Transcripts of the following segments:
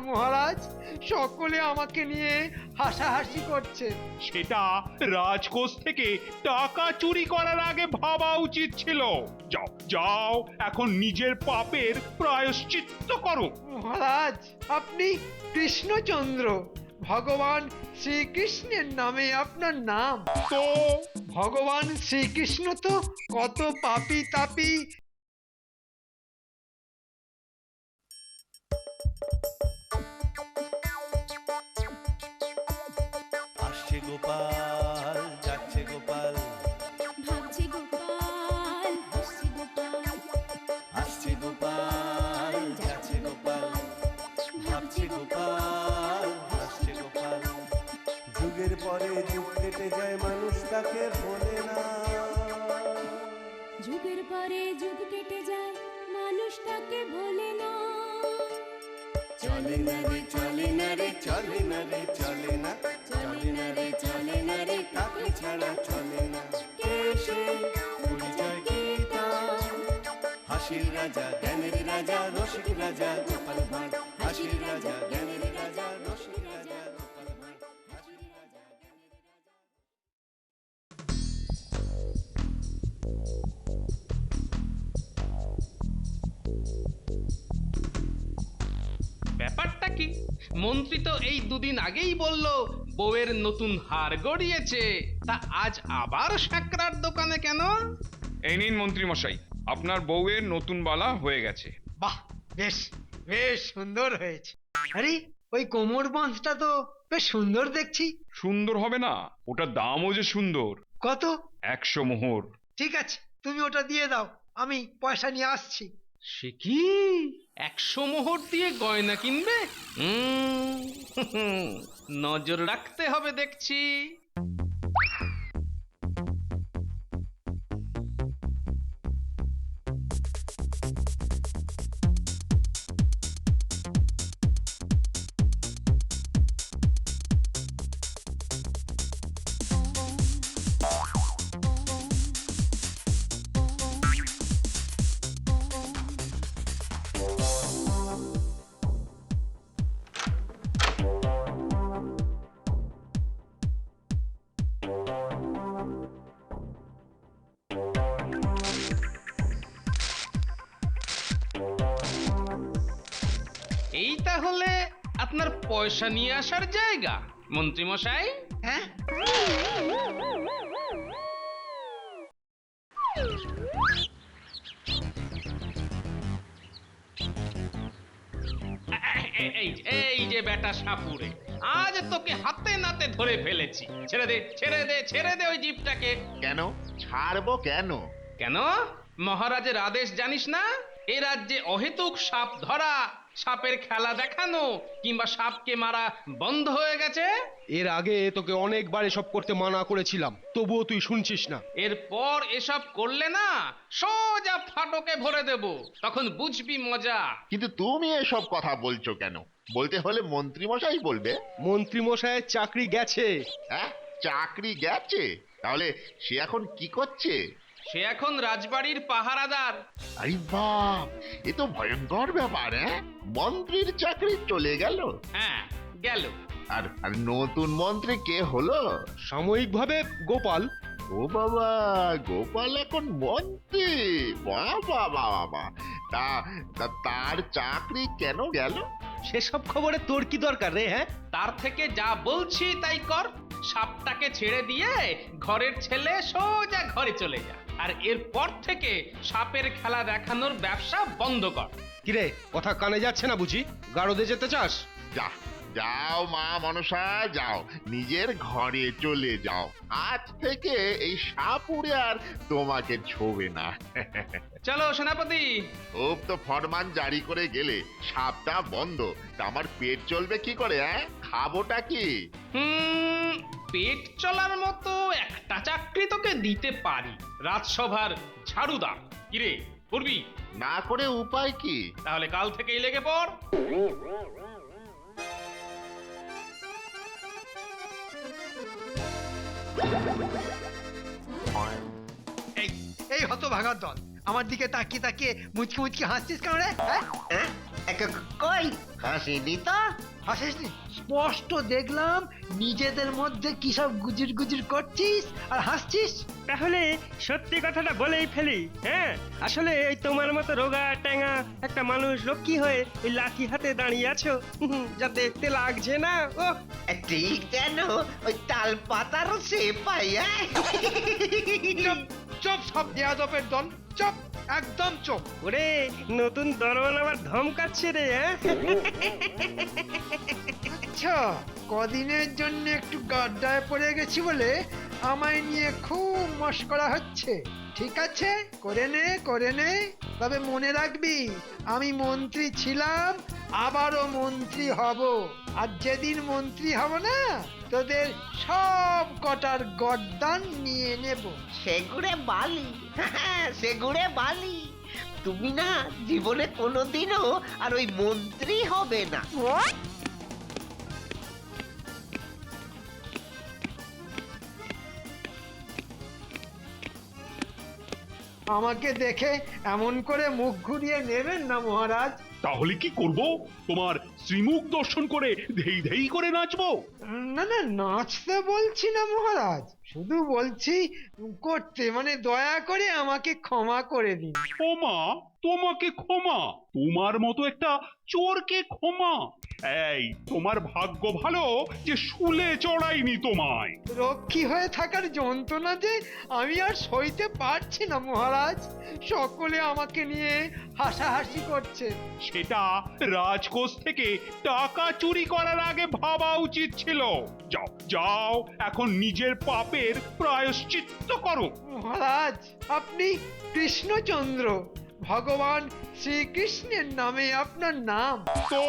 মহারাজ, সকলে আমাকে নিয়ে হাসাহাসি করছে। সেটা রাজকোষ থেকে টাকা চুরি করার আগে ভাবা উচিত ছিল। যাও যাও, এখন নিজের পাপের প্রায়শ্চিত্ত করো। মহারাজ, আপনি কৃষ্ণচন্দ্র, ভগবান শ্রীকৃষ্ণের নামে আপনার নাম। তো ভগবান শ্রীকৃষ্ণ তো কত পাপী তাপী। আসছে গোপাল, যাচ্ছে গোপাল, ভাবছে গোপাল, হাসছে গোপাল, আসছে গোপাল, যাচ্ছে গোপাল, ভাবছে গোপাল, হাসছে গোপাল। যুগের পরে যুগ কেটে যায়, মানুষ তাকে ভোলে না। যুগের পরে যুগ কেটে যায়, মানুষ তাকে ভোলে না। চলে না রে, চলে না রে, চলে না রে, চলে না, চলে না রে, চলে না রে, তাকে ছাড়া চলে না। কে সে? পরিচয় কি তার? হাসির রাজা, জ্ঞানের রাজা, রসিক রাজা গোপাল ভাঁড়। হাসির রাজা, জ্ঞানের রাজা, রসিক রাজা গোপাল ভাঁড়। হাসির রাজা, জ্ঞানের রাজা। ব্যাপারটা কি? মন্ত্রী তো এই দুদিন আগেই বলল বউয়ের নতুন হার গড়িয়েছে, তা আজ আবার সাকরার দোকানে কেন? এই নিন মন্ত্রী মশাই, আপনার বউয়ের নতুন বালা হয়ে গেছে। বাহ, বেশ বেশ সুন্দর হয়েছে। আরে, ওই কোমর বাঁধটা তো বেশ সুন্দর দেখছি। সুন্দর হবে না? ওটার দামও যে সুন্দর। কত? 100 মোহর। ঠিক আছে, তুমি ওটা দিয়ে দাও, আমি পয়সা নিয়ে আসছি। সে কি 100 মোহর দিয়ে গয়না কিনবে? নজর রাখতে হবে দেখছি। এই তাহলে আপনার পয়সা নিয়ে আসার জায়গা, মন্ত্রী মশাই। হ্যাঁ, এই যে বেটা সাপুরে, আজ তোকে হাতে নাতে ধরে ফেলেছি। ছেড়ে দে, ছেড়ে দে, ছেড়ে দে ওই জিপটাকে। কেন ছাড়বো কেন? কেন? মহারাজের আদেশ জানিস না? এ রাজ্যে অহেতুক সাপ ধরা, সাপের খেলা দেখানো কিংবা সাপকে মারা বন্ধ হয়ে গেছে। এর আগে তোকে অনেকবার এসব করতে মানা করেছিলাম, তবুও তুই শুনছিস না। এরপর এসব করলে না সোজা ফাটকে ভরে দেব, তখন বুঝবি মজা। কিন্তু তুমি এসব কথা বলছো কেন? বলতে হলে মন্ত্রী মশাই বলবে। মন্ত্রী মশাইয়ের চাকরি গেছে। হ্যাঁ, চাকরি গেছে? তাহলে সে এখন কি করছে? সে এখন রাজবাড়ির পাহারাদার। আরে বাপ, এ তো ভয়ঙ্কর ব্যাপার। হ্যাঁ, মন্ত্রীর চাকরি চলে গেল। হ্যাঁ, গেল। আর নতুন মন্ত্রী কে হলো? সাময়িকভাবে গোপাল। ও বাবা, গোপাল এখন মন্ত্রী? বাবা বাবা, তা তার চাকরি কেন গেল? সেসব খবরে তোর কি দরকার রে? হ্যাঁ, তার থেকে যা বলছি তাই কর। সাপটাকে ছেড়ে দিয়ে ঘরের ছেলে সোজা ঘরে চলে যা, আর এরপর থেকে সাপের খেলা দেখানোর ব্যবসা বন্ধ কর। কিরে, কথা কানে যাচ্ছে না বুঝি? গারদে যেতে চাস? যা, যাও মা মনসা, যাও নিজের ঘরে চলে যাও। আজ থেকে এই সাপুরে আর তোমাকে ছোবে না। চলো সেনাপতি। ও তো ফরমান জারি করে গেলে সাপটা বন্ধ, তা আমার পেট চলবে কি করে? হ্যাঁ, খাবোটা কি? পেট চলার মতো একটা চাকরি তোকে দিতে পারি, রাজসভার ঝাড়ুদার। কিরে, করবি? না করে উপায় কি? তাহলে কাল থেকেই লেগে পড়। এই এই হতভাগার দল, আমার দিকে তাকিয়ে তাকিয়ে মুচকি মুচকি হাসছিস কেন রে? হ্যাঁ? কই হাসিনি তো? হাসিসনি? স্পষ্ট দেখলাম নিজেদের মধ্যে কি সব গুজির গুজির করছিস আর হাসছিস। তাহলে সত্যি কথাটা বলেই ফেলি, হ্যাঁ আসলে এই তোমার মতো রোগা ট্যাঙা একটা মানুষ রক্ষী হয়ে এই লাঠি হাতে দাঁড়িয়ে আছো, যা দেখতে লাগছে না। ও ঠিক যেন ওই তাল পাতার সে পাই। চুপ চুপ সব বেয়াদবের দল, চুপ একদম চুপ। ওরে নতুন দরওয়ান আবার ধমকাচ্ছে রে, হ্যাঁ? আচ্ছা, কদিনের জন্য একটু গাড্ডায় পড়ে গেছি বলে আমায় নিয়ে খুব মশকরা হচ্ছে। ঠিক আছে, করে নে করে নে, তবে মনে রাখবি আমি মন্ত্রী ছিলাম, আবারও মন্ত্রী হব। আর যেদিন মন্ত্রী হব না, তোদের সব কটার গর্দান নিয়ে নেব। সেগুড়ে বালি, সেগুড়ে বালি। তুমি না জীবনে কোনোদিনও আর ওই মন্ত্রী হবে না। আমাকে দেখে এমন করে মুখ ঘুরিয়ে নেবেন না মহারাজ। তাহলে কি করব? তোমার শ্রীমুখ দর্শন করে ধেই ধেই করে নাচবো? না না, নাচতে বলছি না মহারাজ, শুধু বলছি করতে, মানে দয়া করে আমাকে ক্ষমা করে দিন। ক্ষমা? তোমাকে ক্ষমা? তোমার মতো একটা চোরকে ক্ষমা? এই তোমার ভাগ্য ভালো যে শুলে চড়াইনি তোমায়। রক্ষী হয়ে থাকার যন্ত্রণা যে আমি আর সইতে পারছি না মহারাজ, সকলে আমাকে নিয়ে হাসাহাসি করছে। সেটা রাজকোষ থেকে টাকা চুরি করার আগে ভাবা উচিত ছিল। যাও যাও, এখন নিজের পাপের প্রায়শ্চিত্ত করো। মহারাজ, আপনি কৃষ্ণচন্দ্র, ভগবান শ্রীকৃষ্ণের নামে আপনার নাম। তো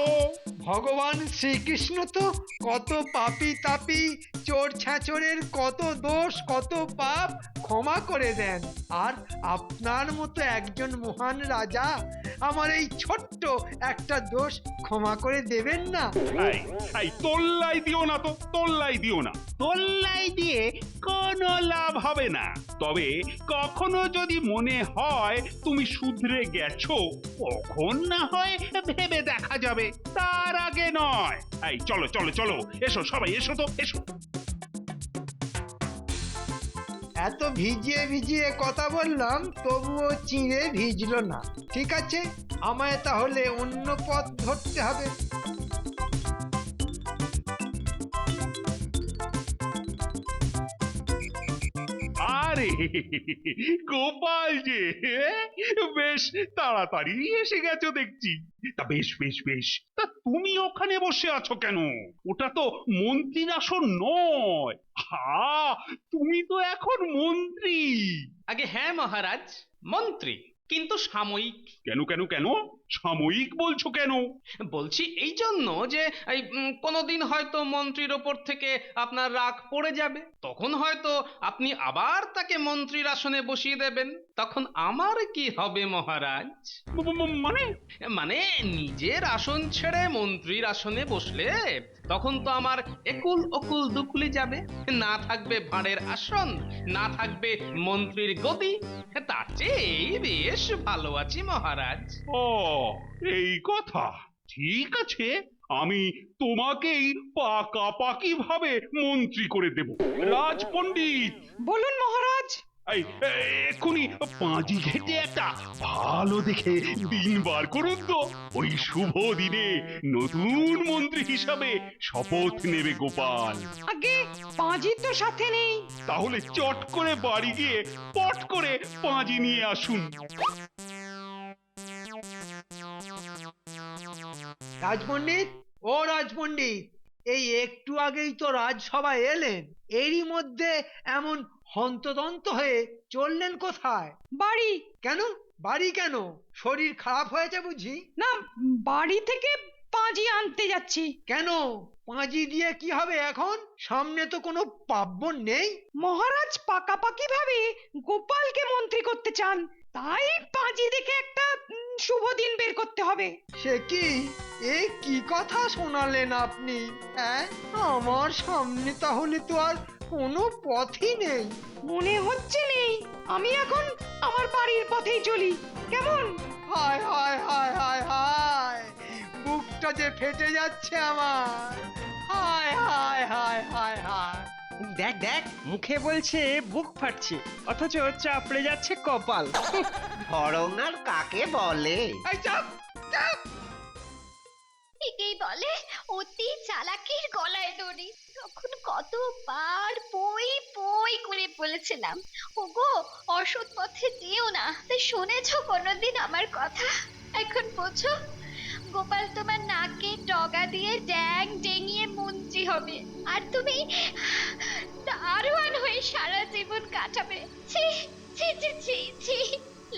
ভগবান শ্রীকৃষ্ণ তো কত পাপী তাপী চোর ছাচোরের কত দোষ কত পাপ ক্ষমা করে দেন, আর আপনার মতো একজন মহান রাজা আমার এই ছোট্ট একটা দোষ ক্ষমা করে দেবেন না? এই এই তোল্লাই দিও না তো, তোল্লাই দিও না। তোল্লাই দিয়ে কোনো লাভ হবে না। তবে কখনো যদি মনে হয় তুমি শুধরে গেছো, কখন না হয় ভেবে দেখা যাবে, তার আগে নয়। এই চলো চলো চলো, এসো সবাই, এসো তো এসো। এত ভিজিয়ে ভিজিয়ে কথা বললাম, তবুও চিঁড়ে ভিজলো না। ঠিক আছে, আমায় তাহলে অন্য পথ ধরতে হবে। আরে গোপাল যে, বেশ তাড়াতাড়ি এসে গেছো দেখছি। তা বেশ বেশ বেশ, তা তুমি ওখানে বসে আছো কেন? ওটা তো মন্ত্রীর আসন নয়। হা, তুমি তো এখন মন্ত্রী। আগে হ্যাঁ মহারাজ, মন্ত্রী, কিন্তু সাময়িক। কেন কেন কেন সাময়িক বলছো কেন? বলছি এই জন্য যে এই কোনোদিন হয়তো মন্ত্রীর ওপর থেকে আপনার রাগ পড়ে যাবে, তখন হয়তো আপনি আবার তাকে মন্ত্রীর আসনে বসিয়ে দেবেন। তখন আমার কি হবে মহারাজ? মানে মানে নিজের আসন ছেড়ে মন্ত্রীর আসনে বসলে তখন তো আমার একুল ওকুল দুকুলি যাবে, না থাকবে ভাঁড়ের আসন, না থাকবে মন্ত্রীর গদি। তার চেয়ে বেশ ভালো আছি মহারাজ। ও এই কথা, ঠিক আছে, আমি তোমাকেই পাকাপাকি ভাবে মন্ত্রী করে দেব। রাজপণ্ডিত, বলুন মহারাজ। এই এক্ষুনি পাঁজি ঘেটে একটা ভালো দেখে দিন বার করুন তো। ওই শুভ দিনে নতুন মন্ত্রী হিসাবে শপথ নেবে গোপাল। আগে পাঁজি তো সাথে নেই। তাহলে চট করে বাড়ি গিয়ে পট করে পাঁজি নিয়ে আসুন। রাজপণ্ডিত, ও রাজপণ্ডিত, এই একটু আগেই তো রাজসভায় এলেন, এরই মধ্যে এমন হন্তদন্ত হয়ে চললেন কোথায়? বাড়ি। কেন বাড়ি কেন? শরীর খারাপ হয়েছে বুঝি? না, বাড়ি থেকে পাঁজি আনতে যাচ্ছি। কেন, পাঁজি দিয়ে কি হবে এখন? সামনে তো কোনো পার্বণ নেই। মহারাজ পাকাপাকি ভাবে গোপালকে মন্ত্রী করতে চান, তাই পাঁজি দেখে একটা শুভ দিন বের করতে হবে। সে কি, এ কি কথা শোনালেন আপনি? হ্যাঁ, আমার সামনে তাহলে তো আর কোনো পথই নেই। মনে হচ্ছে নেই। আমি এখন আমার বাড়ির পথেই চলি, কেমন? হায় হায় হায় হায় হায়, বুকটা যে ফেটে যাচ্ছে আমার। হায় হায় হায় হায় হায়। দেখ দেখ মুখে বলছে বুক ফাটছে অথচ চাপড়ে যাচ্ছে কপাল। ধরং আর কাকে বলে? এই চাপ চাপ। একেই বলে অতি চালাকির গলায় দড়ি। তখন কতবার পই পই করে বলেছিলাম, ওগো অসৎ পথে যেও না। তা শুনেছো কোনোদিন আমার কথা? এখন বোঝো, গোপাল তোমার নাকে ডগা দিয়ে ড্যাং ডেঙিয়ে মন্ত্রী হবে, আর তুমি দারোয়ান হয়ে সারা জীবন কাটাবে। ছি ছি ছি ছি ছি,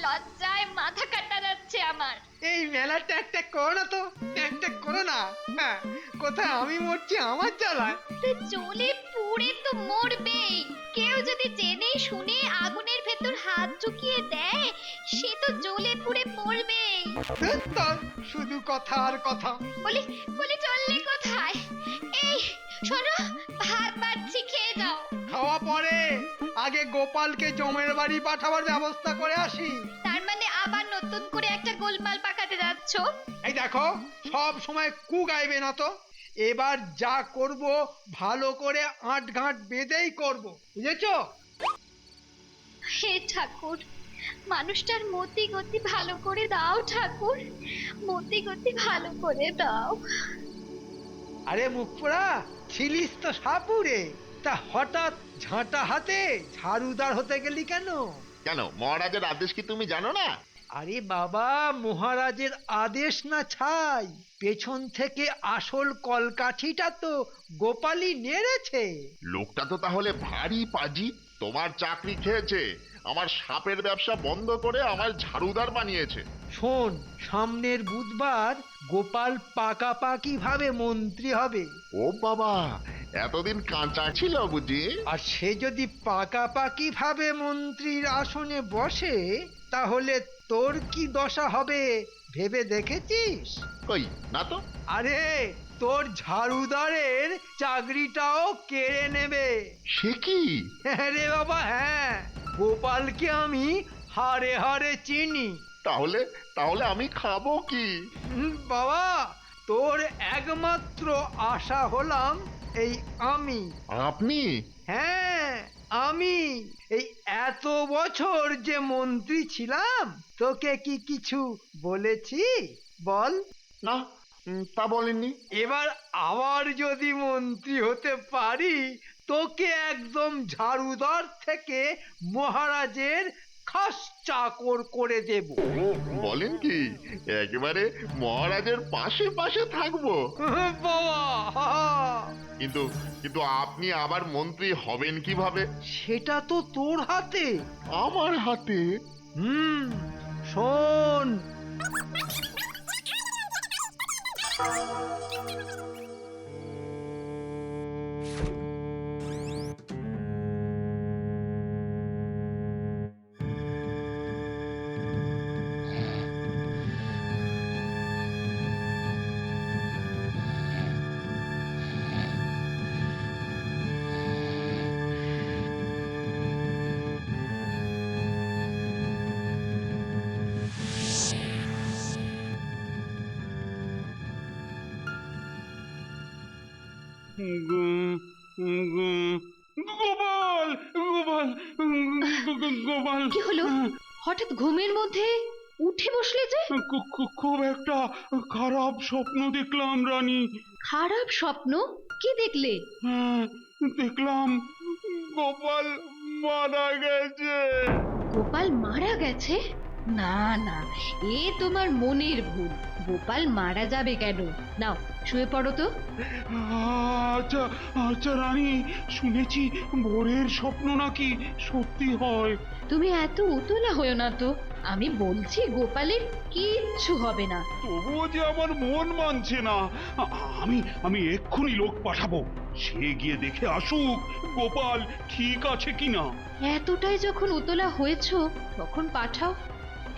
লজ্জায় মাথা কাটা যাচ্ছে আমার। এই মেলাটা একটা করো না তো, একটা করো না। হ্যাঁ, কোথায় আমি মরছি আমার জ্বালায়। তা জ্বলে পুড়ে তো মরবেই। কেউ যদি জেনে শুনে আগুনের ভেতর হাত ঢুকিয়ে দেয়, সে তো জ্বলে পুড়ে মরবেই। ধ্যাৎ, শুধু কথা আর কথা। বলি বলি চললে কোথায়? এই শোনো, ভাত বাড়ছি, খেয়ে যাও। খাওয়া পরে, আগে গোপালকে জমের বাড়ি পাঠাবার ব্যবস্থা করে আসি। তার মানে আবার নতুন করে একটা গোলমাল পাকাতে যাচ্ছ? এই দেখো, সব সময় কু গাইবে না তো। এবার যা করব ভালো করে আঁট ঘাট বেঁধেই করব, বুঝেছো? হে ঠাকুর, মানুষটার মতি গতি ভালো করে দাও ঠাকুর, মতি গতি ভালো করে দাও। আরে মুখ পোড়া, ছিলিস তো সাপুরে, তা হঠাৎ ঝাঁটা হাতে ঝাড়ুদার হতে গেলি কেন? কেন, মহারাজের আদেশ কি তুমি জানো না? আরে বাবা, মহারাজের আদেশ না ছাই, পেছন থেকে আসল কলকাঠিটা তো গোপালই নেড়েছে। লোকটা তো তাহলে ভারী পাজি। তোমার চাকরি খেয়েছে, আমার সাপের ব্যবসা বন্ধ করে আমার ঝাড়ুদার বানিয়েছে। শোন, সামনের বুধবার গোপাল পাকাপাকি ভাবে মন্ত্রী হবে। ও বাবা, এতদিন কাঁচা ছিল বুঝি? আর সে যদি পাকাপাকি ভাবে মন্ত্রীর আসনে বসে, তাহলে তোর কি দশা হবে ভেবে দেখেছিস? কই না তো। আরে, তোর ঝাড়ুদারের চাকরিটাও কেড়ে নেবে। সে কি? হ্যাঁ রে বাবা, হ্যাঁ। গোপালকে আমি হাড়ে হাড়ে চিনি। তাহলে তাহলে আমি খাবো কি? বাবা, তোর একমাত্র আশা হলাম এই আমি। আপনি? হ্যাঁ, আমি। এই এত বছর যে মন্ত্রী ছিলাম, তোকে কি কিছু বলেছি বল? না, তা বলেননি। এবার আবার যদি মন্ত্রী হতে পারি, তোকে একদম ঝাড়ুদার থেকে মহারাজের খাস চাকর করে দেব। বলেন কি, একেবারে মহারাজের পাশে পাশে থাকবো? বাবা, কিন্তু কিন্তু আপনি আবার মন্ত্রী হবেন কিভাবে? সেটা তো তোর হাতে। আমার হাতে? শোন। গোপাল, গোপাল, গোপাল। কি হলো? হঠাৎ ঘুমের মধ্যে উঠে বসলে যে? খুব একটা খারাপ স্বপ্ন দেখলাম রানী। খারাপ স্বপ্ন? কি দেখলে? হ্যাঁ, দেখলাম গোপাল মারা গেছে। গোপাল মারা গেছে? না না, এ তোমার মনের ভুল। গোপাল মারা যাবে কেন? নাও শুয়ে পড়ো তো। আচ্ছা আচ্ছা রানী, শুনেছি ভোরের স্বপ্ন নাকি সত্যি হয়। তুমি এত উতলা হয়েও না তো। আমি বলছি গোপালের কিচ্ছু হবে না। তবুও যে আমার মন মানছে না। আমি আমি এক্ষুনি লোক পাঠাবো, সে গিয়ে দেখে আসুক গোপাল ঠিক আছে কিনা। এতটাই যখন উতলা হয়েছো, তখন পাঠাও।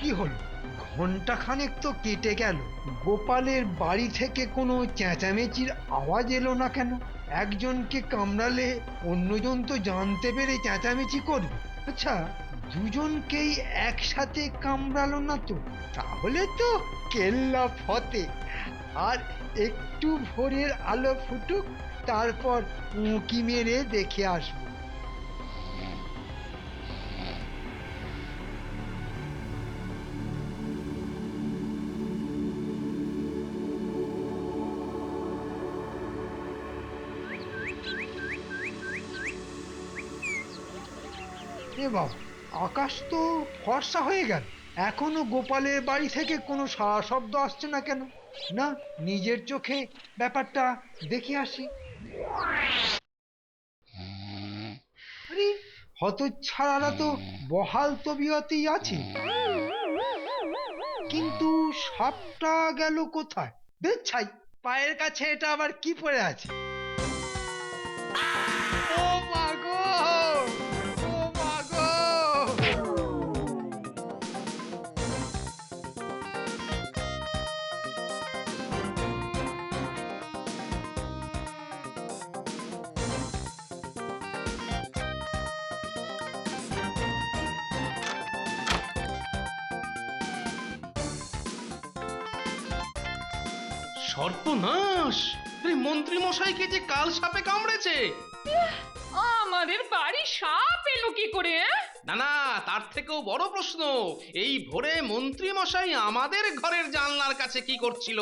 কি হলো? ঘন্টা খানেক তো কেটে গেল, গোপালের বাড়ি থেকে কোনো চেঁচামেচির আওয়াজ এলো না কেন? একজনকে কামড়ালে অন্যজন তো জানতে পেরে চেঁচামেচি করবে। আচ্ছা, দুজনকেই একসাথে কামড়ালো না তো? তাহলে তো কেল্লা ফতে। আর একটু ভোরের আলো ফুটুক, তারপর উঁকি মেরে দেখে আসবো। এ বাবা, আকাশ তো ফর্সা হয়ে গেল, এখনো গোপালের বাড়ি থেকে কোনো সাড়া শব্দ আসছে না কেন? না, নিজের চোখে ব্যাপারটা দেখে আসি। আরে, হতচ্ছাড়ারা তো বহাল তবিয়তেই আছে, কিন্তু সাপটা গেল কোথায়? দেখছাই, পায়ের কাছে এটা আবার কি পড়ে আছে? ও মা গো! ও মা গো! সর্বনাশ! আরে মন্ত্রী মশাইকে যে কাল সাপে কামড়েছে। আমাদের বাড়ি সাপ এলো কি করে? না না, তার থেকেও বড় প্রশ্ন, এই ভোরে মন্ত্রী মশাই আমাদের ঘরের জানলার কাছে কি করছিল?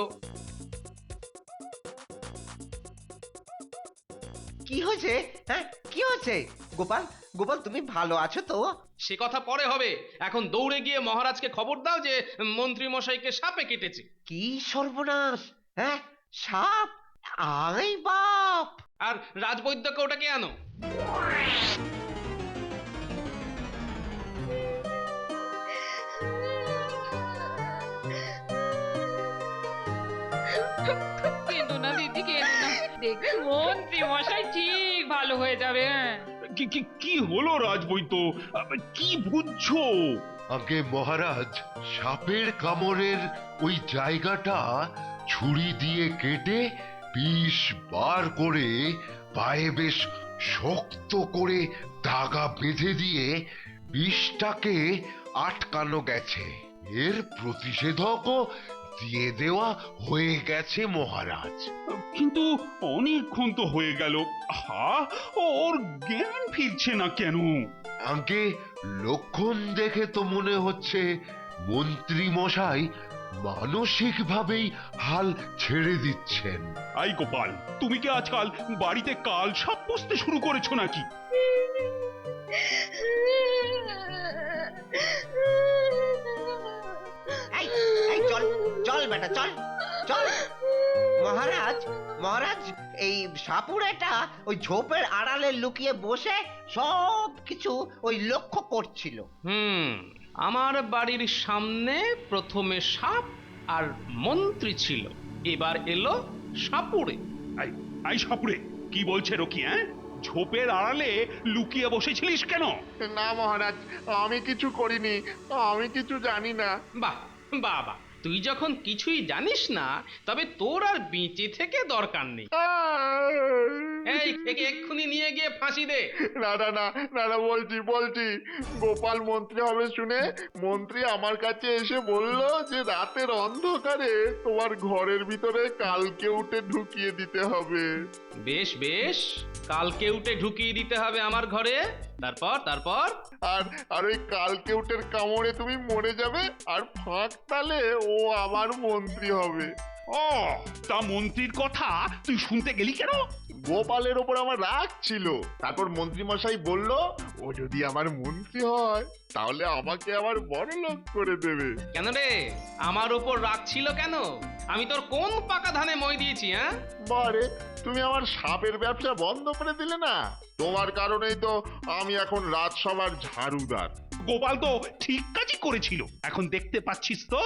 কি হয়েছে? হ্যাঁ, কি হয়েছে? গোপাল, গোপাল, তুমি ভালো আছো তো? সে কথা পরে হবে, এখন দৌড়ে গিয়ে মহারাজকে খবর দাও যে মন্ত্রী মশাইকে সাপে কেটেছে। কি সর্বনাশ! হ্যাঁ, সাপ! আই বাপ! আর রাজবৈদ্যকে ওটাকে আনো। কেঁদো না দিদি, কেঁদো না, দেখবে মন্ত্রী মশাই ঠিক ভালো হয়ে যাবে। কি হলো রাজবৈদ্য? কি বুঝছো? আগে মহারাজ, সাপের কামড়ের ওই জায়গাটা ছুরি দিয়ে কেটে বিষ বার করে পায়ে বেশ শক্ত করে দাগা বেঁধে দিয়ে বিষটাকে আটকানো গেছে। এর প্রতিষেধকও দিয়ে দেওয়া হয়ে গেছে মহারাজ। কিন্তু অনেকক্ষণ তো হয়ে গেল, ওর জ্ঞান ফিরছে না কেন? আগে লক্ষণ দেখে তো মনে হচ্ছে মন্ত্রী মশাই মানসিকভাবেই হাল ছেড়ে দিচ্ছেন। আই গোপাল, তুমি কি আজকাল বাড়িতে কাল সাপ পুষতে শুরু করেছো নাকি? এই, এই, চল চল বেটা, চল চল। মহারাজ, মহারাজ, এই সাপুড়েটা ওই ঝোপের আড়ালে লুকিয়ে বসে সব কিছু ওই লক্ষ্য করছিল। আমার বাড়ির সামনে প্রথমে সাপ আর মন্ত্রী ছিল, এবার এলো সাপুড়ে। আই সাপুড়ে, কি বলছে রকি? ঝোপের আড়ালে লুকিয়ে বসেছিলিস কেন? না মহারাজ, আমি কিছু করিনি, আমি কিছু জানি না। বাহ বাহ বাহ, তুই যখন কিছুই জানিস না, তবে তোর আর বেঁচে থেকে দরকার নেই। এই, একে এক্ষুনি নিয়ে গিয়ে ফাঁসি দে। না না না না না, বলছি বলছি, গোপাল মন্ত্রী হবে শুনে মন্ত্রী আমার কাছে এসে বলল যে রাতের অন্ধকারে তোমার ঘরের ভিতরে কালকে উঠে ঢুকিয়ে দিতে হবে। বেশ বেশ, কালকে উঠে ঢুকিয়ে দিতে হবে আমার ঘরে। তারপর তারপর আর আর ওই কালকে উঠের কামড়ে তুমি মরে যাবে, আর ফাঁক তালে ও আমার মন্ত্রী হবে। ও, তা মন্ত্রীর কথা তুই শুনতে গেলি কেন? গোপালের ওপর আমার রাগ ছিল, তারপর মন্ত্রী মশাই বলল ও যদি আমার মন্ত্রী হয় তাহলে আমাকে আবার বড় লোক করে দেবে। কেন রে, আমার উপর রাগ ছিল কেন? আমি তোর কোন পাকা ধানে মই দিয়েছি? বারে, তুমি আমার সাপের ব্যবসা বন্ধ করে দিলে না, তোমার কারণেই তো আমি এখন রাজসভার ঝাড়ুদার। গোপাল তো ঠিক কাজই করেছিল। এখন দেখতে পাচ্ছিস তো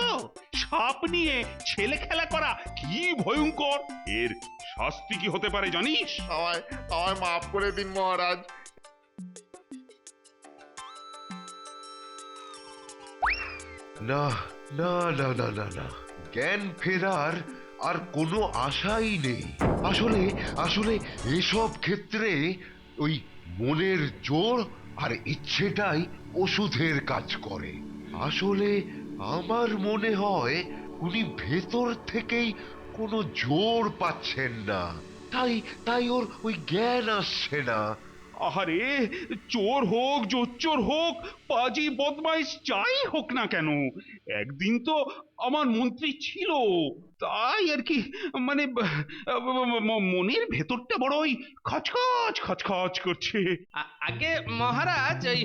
সাপ নিয়ে ছেলে খেলা করা কি ভয়ঙ্কর। এর শাস্তি কি হতে পারে জানিস? আমায় আমায় মাফ করে দিন মহারাজ। না না না না না না, জ্ঞান ফেরার আর কোনো আশাই নেই। আসলে আসলে এসব ক্ষেত্রে ওই মনের জোর আর ইচ্ছেটাই ওষুধের কাজ করে। আসলে আমার মনে হয় উনি ভেতর থেকেই কোনো জোর পাচ্ছেন না, তাই তাই ওর ওই জ্ঞান আসছে না। আহারে, চোর হোক জোচ্চোর হোক পাজি বদমাইশ যাই হোক না কেন, একদিন তো আমার মন্ত্রী ছিল, তাই আর কি, মানে মনের ভেতরটা বড়ই খচখচ খচখচ করছে। আগে মহারাজ ওই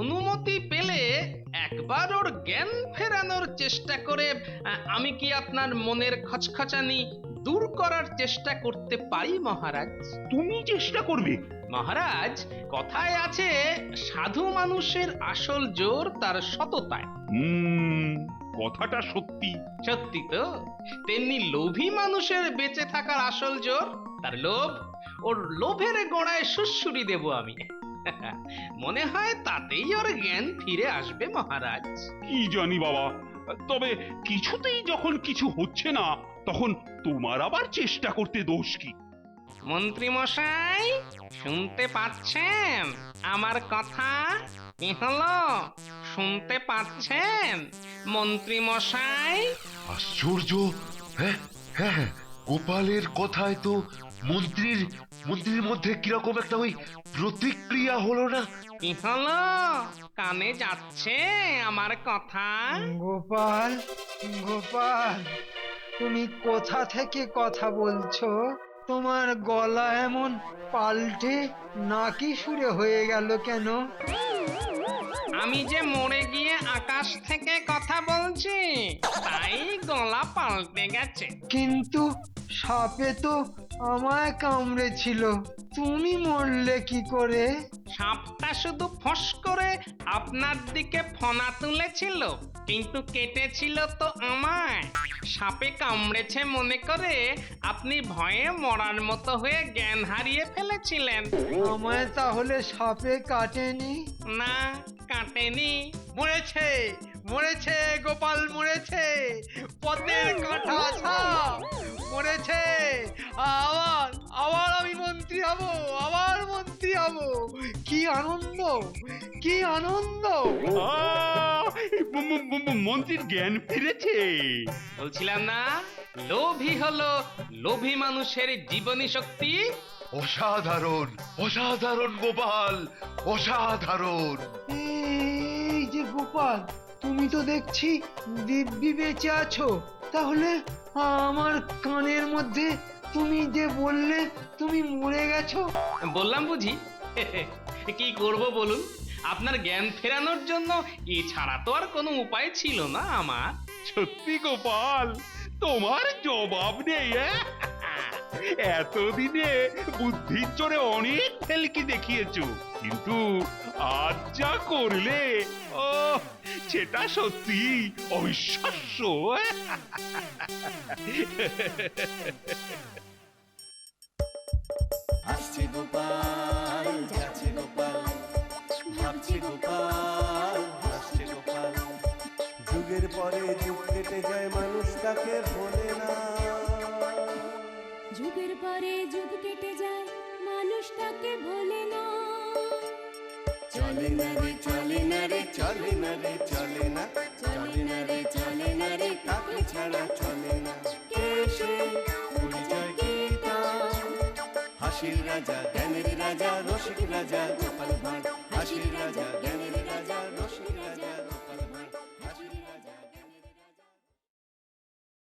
অনুমতি পেলে একবার ওর জ্ঞান ফেরানোর চেষ্টা করে আমি কি আপনার মনের খচখচানি দূর করার চেষ্টা করতে পারি মহারাজ? তুমি চেষ্টা করবে? মহারাজ, কথায় আছে সাধু মানুষের আসল জোর তার সততায়। কথাটা সত্যি। সত্যি তো, তেমনি লোভী মানুষের বেঁচে থাকার আসল জোর তার লোভ। ওর লোভের গোড়ায় সুড়সুড়ি দেব আমি। মনে হয় তাতেই ওর জ্ঞান ফিরে আসবে মহারাজ। কি জানি বাবা, তবে কিছুতেই যখন কিছু হচ্ছে না, তখন তোমার আবার চেষ্টা করতে দোষ কি? মন্ত্রী মশাই, শুনতে পাচ্ছেন আমার কথা? কি হলো, শুনতে পাচ্ছেন মন্ত্রী মশাই? আশ্চর্য! হ্যাঁ হ্যাঁ, গোপালের কথায় তো মন্ত্রীর মধ্যে কিরকম একটা ওই প্রতিক্রিয়া হলো না? কি হলো, কানে যাচ্ছে আমার কথা? গোপাল, গোপাল, তুমি কোথা থেকে কথা বলছো? তোমার গলা এমন পাল্টে নাকি সুরে হয়ে গেল কেন? আমি যে মরে গিয়ে আকাশ থেকে কথা বলছি, তাই গলা পাল্টে গেছে। কিন্তু সাপে তো আমায় কামড়েছিল, তুমি মরলে কি করে? সাপটা শুধু ফস করে আপনার দিকে ফনা তুলেছিল, কিন্তু কেটেছিল তো আমায়। সাপে কামড়েছে মনে করে আপনি ভয়ে মরার মতো হয়ে জ্ঞান হারিয়ে ফেলেছিলেন। আমায় তাহলে সাপে কাটেনি? না, কাটেনি। মরেছে, মরেছে, গোপাল মরেছে, পদ্মের কাঁটা সাপ মরেছে। আবার আবার আমি মন্ত্রী হব, আবার মন্ত্রী হব। কি আনন্দ, কি আনন্দ! মন্ত্রীর জ্ঞান ফিরেছে। বলছিলাম না, লোভী হলো লোভী মানুষের জীবনী শক্তি। অসাধারণ, অসাধারণ গোপাল, অসাধারণ! এই যে গোপাল, তুমি তো দেখছি দিব্যি বেঁচে আছো। তাহলে আমার কানের মধ্যে তুমি যে বললে তুমি মরে গেছো। বললাম বুঝি? কি করব বলুন, আপনার জ্ঞান ফেরানোর জন্য এছাড়া তো আর কোনো উপায় ছিল না আমার। সত্যি গোপাল, তোমার জবাব নেই। এতদিনে বুদ্ধির জোরে অনেক ফেলকি দেখিয়েছো, কিন্তু আজ যা করলে, ও সেটা সত্যি অবিশ্বাস্য। আসছে গোপাল, যাচ্ছে গোপাল, ভাবছে গোপাল, হাসছে গোপাল। যুগের পরে যুগ কেটে যায়, মানুষ তাকে ভোলে না। যুগের পরে যুগ কেটে যায়, মানুষ তাকে ভোলে না। চলে না রে, চলে না রে, চলে না রে, চলে না, চলে না রে, চলে না রে, কাকে ছাড়া চলে না। কে সে পরিচয় কি তার? হাসির রাজা, জ্ঞানের রাজা, রসিক রাজা গোপাল ভাঁড়। হাসির রাজা, জ্ঞানের রাজা, রসিক রাজা।